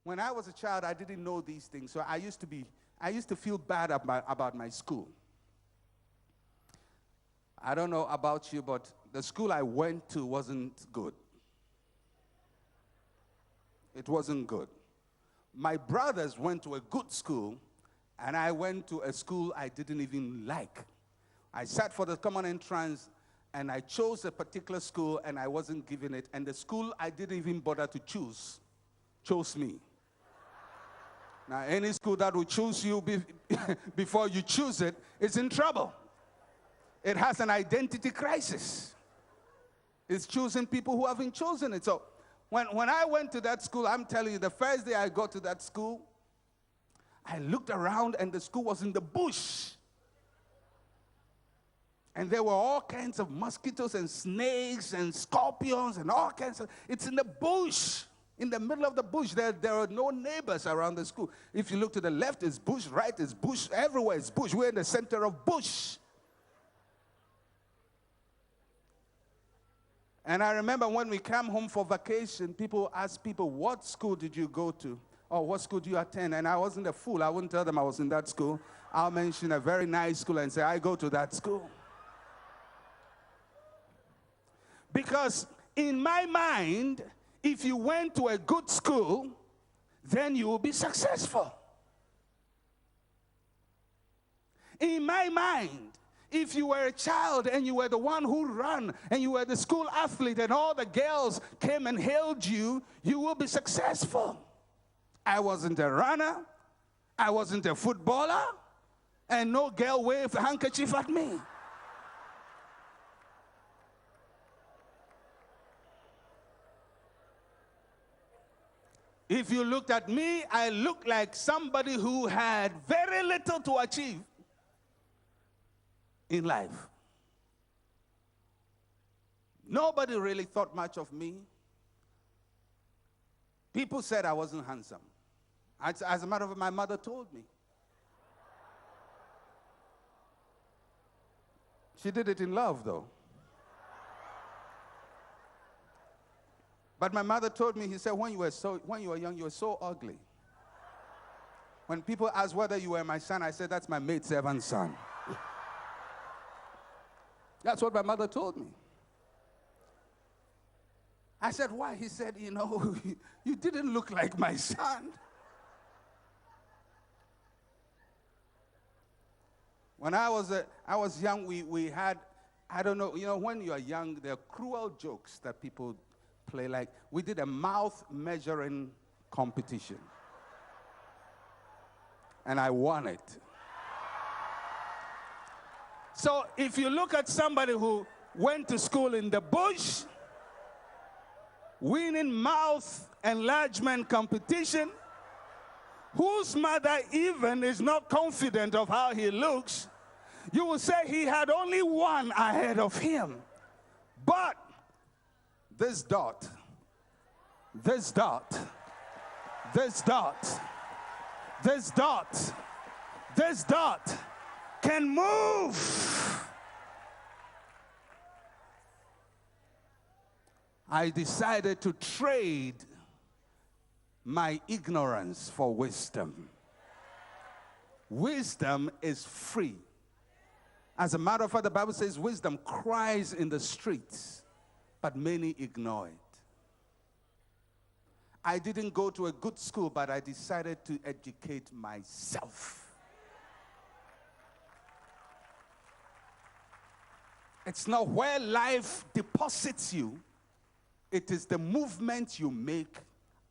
when I was a child, I didn't know these things. So I used to feel bad about my school. I don't know about you, but the school I went to wasn't good. It wasn't good. My brothers went to a good school, and I went to a school I didn't even like. I sat for the common entrance, and I chose a particular school, and I wasn't given it. And the school I didn't even bother to choose chose me. Now, any school that will choose you before you choose it is in trouble. It has an identity crisis. It's choosing people who haven't chosen it. So when I went to that school, I'm telling you, the first day I got to that school, I looked around and the school was in the bush. And there were all kinds of mosquitoes and snakes and scorpions and all kinds of, it's in the bush. In the middle of the bush, there are no neighbors around the school. If you look to the left, it's bush, right, it's bush, everywhere it's bush. We're in the center of bush. And I remember when we came home for vacation, people asked people, what school did you go to? Or what school do you attend? And I wasn't a fool. I wouldn't tell them I was in that school. I'll mention a very nice school and say, I go to that school. Because in my mind, if you went to a good school, then you will be successful. In my mind, if you were a child and you were the one who ran and you were the school athlete and all the girls came and hailed you, you will be successful. I wasn't a runner. I wasn't a footballer. And no girl waved a handkerchief at me. If you looked at me, I looked like somebody who had very little to achieve in life. Nobody really thought much of me. People said I wasn't handsome. As a matter of fact, my mother told me. She did it in love, though. But my mother told me, he said, when you were young, you were so ugly. When people asked whether you were my son, I said, that's my maidservant's son. That's what my mother told me. I said, why? He said, you know, you didn't look like my son. When I was young, we had, I don't know, you know, when you are young, there are cruel jokes that people play. Like, we did a mouth measuring competition. And I won it. So if you look at somebody who went to school in the bush, winning mouth enlargement competition, whose mother even is not confident of how he looks, you will say he had only one ahead of him. But this dot, this dot, this dot, this dot, this dot can move. I decided to trade my ignorance for wisdom. Wisdom is free. As a matter of fact, the Bible says wisdom cries in the streets, but many ignore it. I didn't go to a good school, but I decided to educate myself. It's not where life deposits you, it is the movement you make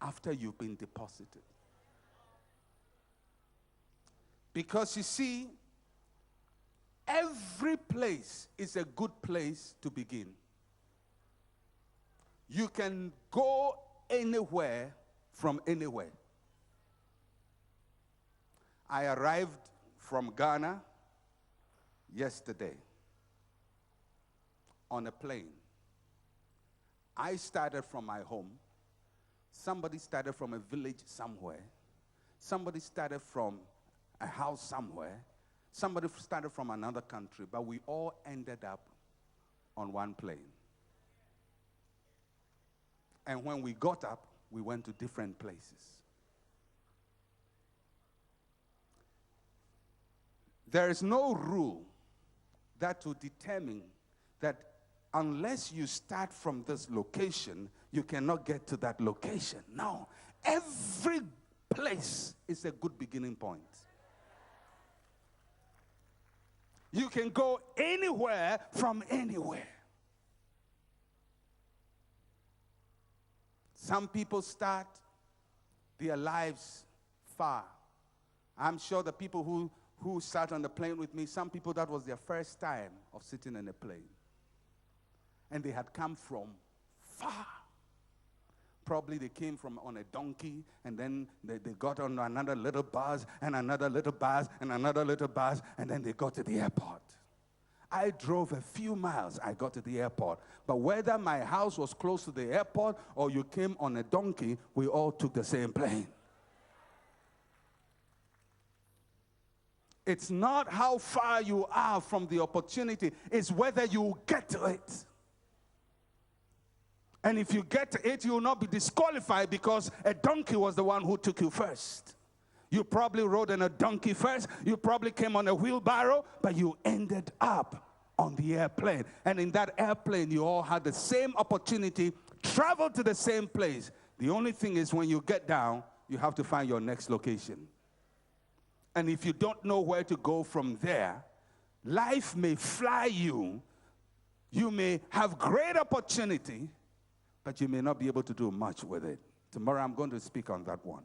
after you've been deposited. Because you see, every place is a good place to begin. You can go anywhere from anywhere. I arrived from Ghana yesterday on a plane. I started from my home. Somebody started from a village somewhere. Somebody started from a house somewhere. Somebody started from another country, but we all ended up on one plane. And when we got up, we went to different places. There is no rule that will determine that unless you start from this location, you cannot get to that location. No. Every place is a good beginning point. You can go anywhere from anywhere. Some people start their lives far. I'm sure the people who sat on the plane with me, some people that was their first time of sitting in a plane. And they had come from far. Probably they came from on a donkey, and then they got on another little bus, and another little bus, and another little bus, and then they got to the airport. I drove a few miles, I got to the airport. But whether my house was close to the airport or you came on a donkey, we all took the same plane. It's not how far you are from the opportunity, it's whether you get to it. And if you get to it, you will not be disqualified because a donkey was the one who took you first. You probably rode on a donkey first. You probably came on a wheelbarrow, but you ended up on the airplane. And in that airplane, you all had the same opportunity, traveled to the same place. The only thing is when you get down, you have to find your next location. And if you don't know where to go from there, life may fly you. You may have great opportunity, but you may not be able to do much with it. Tomorrow I'm going to speak on that one.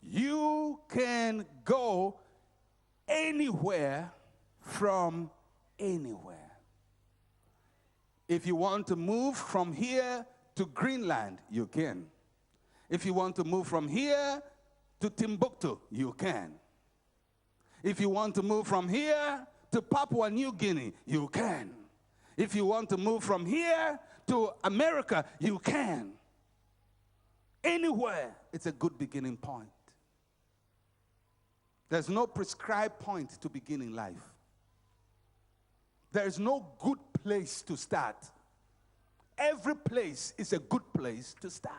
You can go anywhere from anywhere. If you want to move from here to Greenland, you can. If you want to move from here to Timbuktu, you can. If you want to move from here to Papua New Guinea, you can. If you want to move from here to America, you can. Anywhere, it's a good beginning point. There's no prescribed point to begin in life. There's no good place to start. Every place is a good place to start.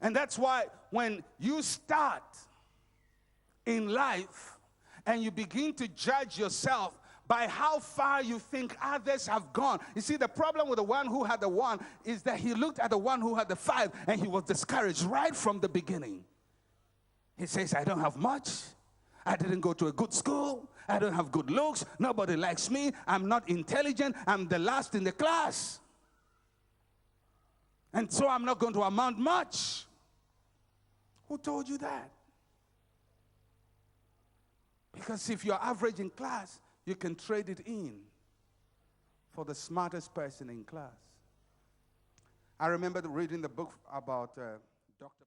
And that's why when you start in life and you begin to judge yourself by how far you think others have gone. You see, the problem with the one who had the 1 is that he looked at the one who had the 5 and he was discouraged right from the beginning. He says, I don't have much. I didn't go to a good school. I don't have good looks. Nobody likes me. I'm not intelligent. I'm the last in the class. And so I'm not going to amount much. Who told you that? Because if you're average in class, you can trade it in for the smartest person in class. I remember reading the book about Dr.